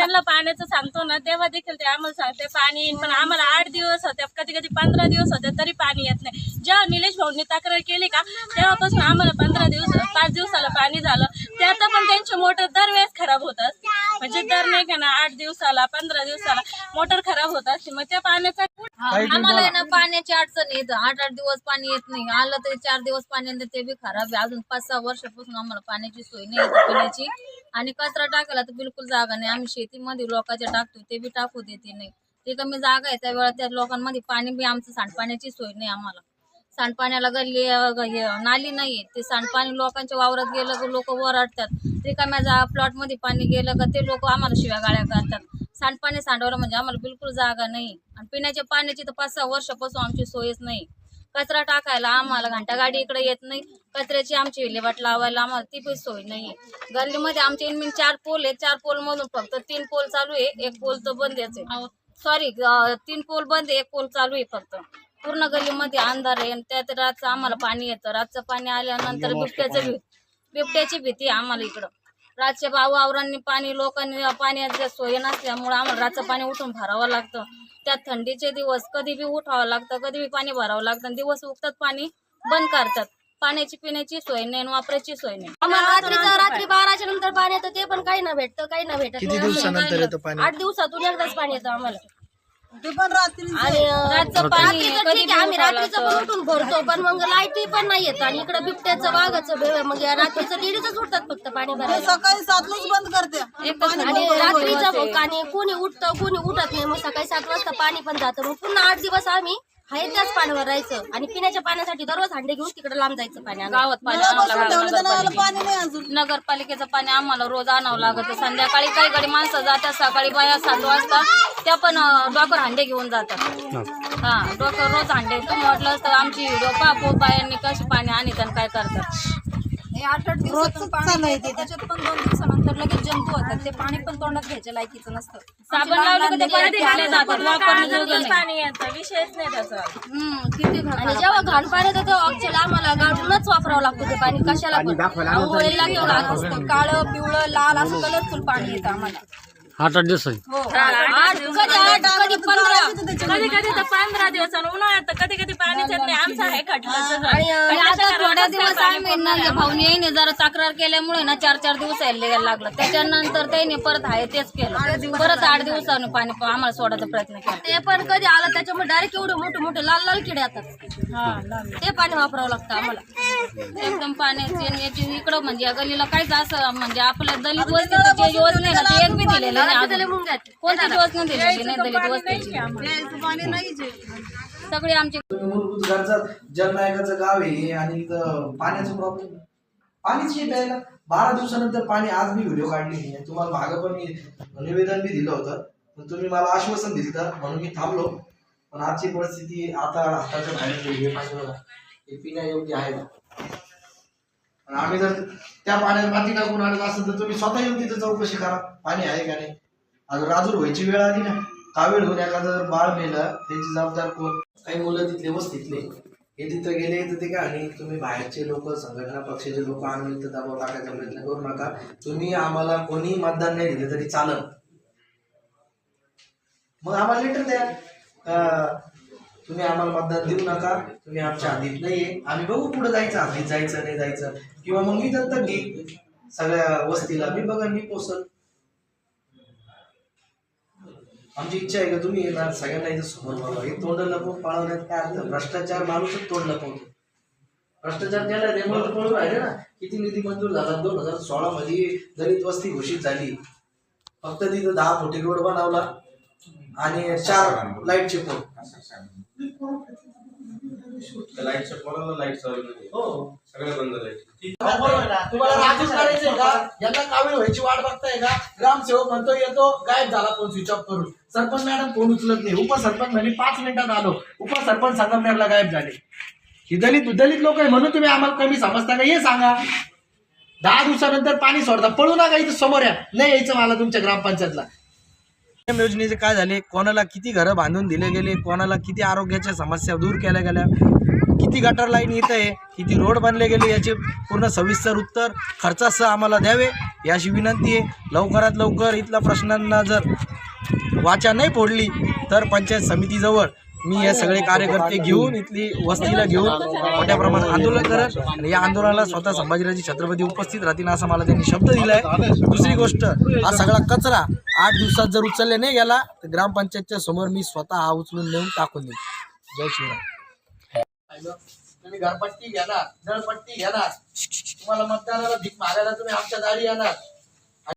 त्यांना पाण्याचं सांगतो ना तेव्हा देखील ते आम्हाला सांगते पाणी येईल, पण आम्हाला 8 दिवस होते, कधी कधी 15 दिवस होते तरी पाणी येत नाही. जेव्हा निलेश भाऊंनी तक्रार केली का तेव्हापासून आम्हाला 5 दिवसाला पाणी झालं. त्यात पण त्यांची मोटर दरवेळेस खराब होत असते, म्हणजे दर नाही का ना 8 दिवसाला 15 दिवसाला मोटर खराब होत असते. मग त्या पाण्याचा आम्हाला ना पाण्याची अडचण येत, 8-8 दिवस पाणी येत नाही, आलं तरी 4 दिवस पाणी येतं ते बी खराब आहे. अजून 5-6 वर्षापासून आम्हाला पाण्याची सोय नाही पिण्याची, आणि कचरा टाकायला तर बिलकुल जागा नाही. आम्ही शेतीमध्ये लोकांच्या टाकतो ते बी टाकू देते नाही, ते कमी जागा आहे त्या वेळा त्या लोकांमध्ये पाणी बी आमचं सांडपाण्याची सोय नाही. आम्हाला सांडपाण्याला गल्ली नाली नाहीये, ते सांडपाणी लोकांच्या वावरात गेलं की लोक ओरडतात, रिकाम्या प्लॉट मध्ये पाणी गेलं का ते लोक आम्हाला शिव्या गाळ्या करतात. सांडपाणी सांडवलं म्हणजे आम्हाला बिलकुल जागा नाही, आणि पिण्याच्या पाण्याची तर 5-6 वर्षापासून आमची सोयच नाही. कचरा टाकायला आम्हाला घंटागाडी इकडे येत नाही, कचऱ्याची आमची विल्हेवाट लावायला आम्हाला ती पण सोय नाही. गल्लीमध्ये आमच्या इनमिन 4 पोल आहे, 4 पोल मधून फक्त 3 पोल चालू आहे, 1 पोल तर बंद आहे. सॉरी 3 पोल बंद आहे, 1 पोल चालू आहे. फक्त पूर्ण गल्लीमध्ये अंधार आहे, आणि त्यात रातचं आम्हाला पाणी येतं. रातचं पाणी आल्यानंतर बिबट्याची भीती आहे आम्हाला इकडं. रातच्या वावरांनी पाणी लोकांनी पाण्याची सोय नसल्यामुळे आम्हाला रातचं पाणी उठून भरावं लागतं. त्यात थंडीचे दिवस कधी बी उठावं लागतं, कधी बी पाणी भरावं लागतं. दिवस उगतात पाणी बंद करतात, पाण्याची पिण्याची सोय नाही, वापरायची सोय नाही. आम्हाला रात्री 12च्या नंतर पाणी येतं, ते पण काही ना भेटतं, काही ना भेटत. किती दिवसानंतर येतं पाणी? 8 दिवसातून एकदाच पाणी येतं आम्हाला. ते पण रात्री आणि रातचं पाणी कधी आम्ही रात्रीचं पण उठून भरतो, पण मग लाईटही पण नाही येत. आणि इकडे बिबट्याचं वाघाचं मग रात्रीचं 1:30च उठतात फक्त पाणी भरायला, सकाळी 7लाच बंद करते. आणि रात्रीचं आणि कोणी उठतं कोणी उठत नाही. मग सकाळी 7 वाजता पाणी पण जातं. मग पुन्हा 8 दिवस आम्ही आहे त्याच पाण्यावर राहायचं, आणि पिण्याच्या पाण्यासाठी दररोज हांडे घेऊन तिकडे लांब जायचं. पाणी गावात पाणी नगरपालिकेचं पाणी आम्हाला रोज आणावं लागतं. संध्याकाळी काही गाडी माणसं जातात, सकाळी बाया 7 वाजता त्या पण डॉक्टर हांडे घेऊन जातात. हा डॉक्टर रोज हांडे. तुम्ही म्हटलं असतं आमची व्हिडिओ पाहू बायांनी कशी पाणी आणतात आणि काय करतात. 8-8 दिवसातून पाणी येते, त्याच्यात पण 2 दिवसानंतर लगेच जंतू होतात. ते पाणी पण तोंडात घ्यायच्या लायकीचं नसतं. साबण लावलं की ते परत घातले जातात, वापरण्याजोगं नाही. पाणी येतं, विषयच नाही त्याचा. किती आणि जेव्हा घाण पाणी येतं तेव्हा ऍक्च्युअली आम्हाला गाडूनच वापरावं लागतं ते पाणी. कशाला पण आंघोळीला किंवा असतं काळं पिवळं लाल असं कलरफुल पाणी येतं आम्हाला. 8-8 दिवस कधी 15 कधी कधी तर 15 दिवस, उन्हाळ्यात तर कधी कधी पाणीच येत नाही. आमचं आहे खटलं. आणि आता थोड्या दिवस आम्ही ना भाऊनी येईने जरा तक्रार केल्यामुळे ना 4-4 दिवस यायला लागलं. त्याच्यानंतर त्याने परत आहे तेच केलं, परत 8 दिवसानं पाणी आम्हाला सोडायचा प्रयत्न केला. ते पण कधी आलं त्याच्यामुळे डायरेक्ट एवढे मोठे मोठे लाल लाल किडे येतात. ते पाणी वापरावं लागतं आम्हाला. एकदम पाण्याची याची इकडं म्हणजे या गलीला काहीच असं म्हणजे आपल्या दलित वस्तीची जे योजना आहे ना ती एक बी दिलेली नाही. कोणतीच योजना दिलेली नाही दलित वस्तीची. सगळे आमचे मूलभूत गरजा जलनायकाचं गाव आहे, आणि इथं पाण्याचं प्रॉब्लेम, पाणीच येत प्यायला. 12 दिवसानंतर पाणी. आज मी व्हिडिओ काढली, तुम्हाला मागं पण मी निवेदन बी दिलं होतं, पण तुम्ही मला आश्वासन दिलं म्हणून मी थांबलो. पण आजची परिस्थिती आता हाताच्या बाहेर गेली. हे पाणी बघा, हे पिण्यायोग्य आहे का? आम्ही जर त्या पाण्यात माती टाकून आणत असेल तर तुम्ही स्वतः येऊन तिथं चौकशी करा, पाणी आहे का नाही. अजून राजूर व्हायची वेळ आली ना, कावीळ होऊन एखादं जर बाळ मेलं त्याची जबाबदार कोण? काही मुलं तिथले वस्तीतले हे तिथं गेले तर ते काय, आणि तुम्ही बाहेरचे लोक संघटना पक्षाचे लोक आणून इथं दबाव टाकायचा प्रयत्न करू नका. तुम्ही आम्हाला कोणी मतदान नाही दिलं तरी चालत, मग आम्हाला लेटर द्या. तुम्ही आम्हाला मतदान देऊ नका, तुम्ही आमच्या हद्दीत नाहीये, आम्ही बघू पुढे जायचं, हद्दीत जायचं नाही जायचं. किंवा मग मी दत्तक घे सगळ्या वस्तीला, मी बघा मी पोचल. आमची इच्छा आहे का तुम्ही येणार सगळ्यांना इथं समोर बघा. हे तोंड लपवून पाळवण्यात काय अर्थ? भ्रष्टाचार माणूसच तोंड लपवतो. भ्रष्टाचार केला त्यामुळे तर पळून राहिले ना. किती निधी मंजूर झाला? 2016 मध्ये दलित वस्ती घोषित झाली. फक्त तिथं 10 फुटी रोड बनवला आणि 4 लाईटचे पोल. लाईटच्या पोलाला लाईट चालू नाही. हो सगळं बंद लाईट. तुम्हाला राजूच काढायचंय का? यांना कावीळ व्हायची वाट बघताय का? ग्रामसेवक म्हणतो येतो, गायब झाला फोन स्विच ऑफ करून. सरपंच मॅडम फोन उचलत नाही. उपसरपंच म्हणे 5 मिनिटात आलो. उपसरपंच संगमनेरला गायब झाले. ही दलित लोक आहे म्हणून तुम्ही आम्हाला कमी समजता का? हे सांगा. 10 दिवसानंतर पाणी सोडता, पळू नका, इथं समोर या. नाही यायचं मला तुमच्या ग्रामपंचायतला. योजनेचे काय झाले, कोणाला किती घरं बांधून दिले गेले, कोणाला किती आरोग्याच्या समस्या दूर केल्या गेल्या, किती गटर लाईन इथं आहे, किती रोड बनले गेले याचे पूर्ण सविस्तर उत्तर खर्चासह आम्हाला द्यावे याची विनंती आहे. लवकरात लवकर इथल्या प्रश्नांना जर वाचा नाही फोडली तर पंचायत समितीजवळ मी हे सगळे कार्यकर्ते घेऊन इथली वस्तीला घेऊन मोठ्या प्रमाणात आंदोलन करत आणि या आंदोलनाला स्वतः संभाजीराजे छत्रपती उपस्थित राहतील असा मला त्यांनी शब्द दिलाय. दुसरी गोष्ट, हा सगळा कचरा 8 दिवसात जर उचलले नाही गेला तर ग्रामपंचायतच्या समोर मी स्वतः हा उचलून नेऊन टाकून देईन. जय श्रीराम. तुम्ही घरपट्टी घेणार, नळपट्टी घेणार, तुम्हाला मतदानाला भीक मागायला तुम्ही आमच्या दारी येणार.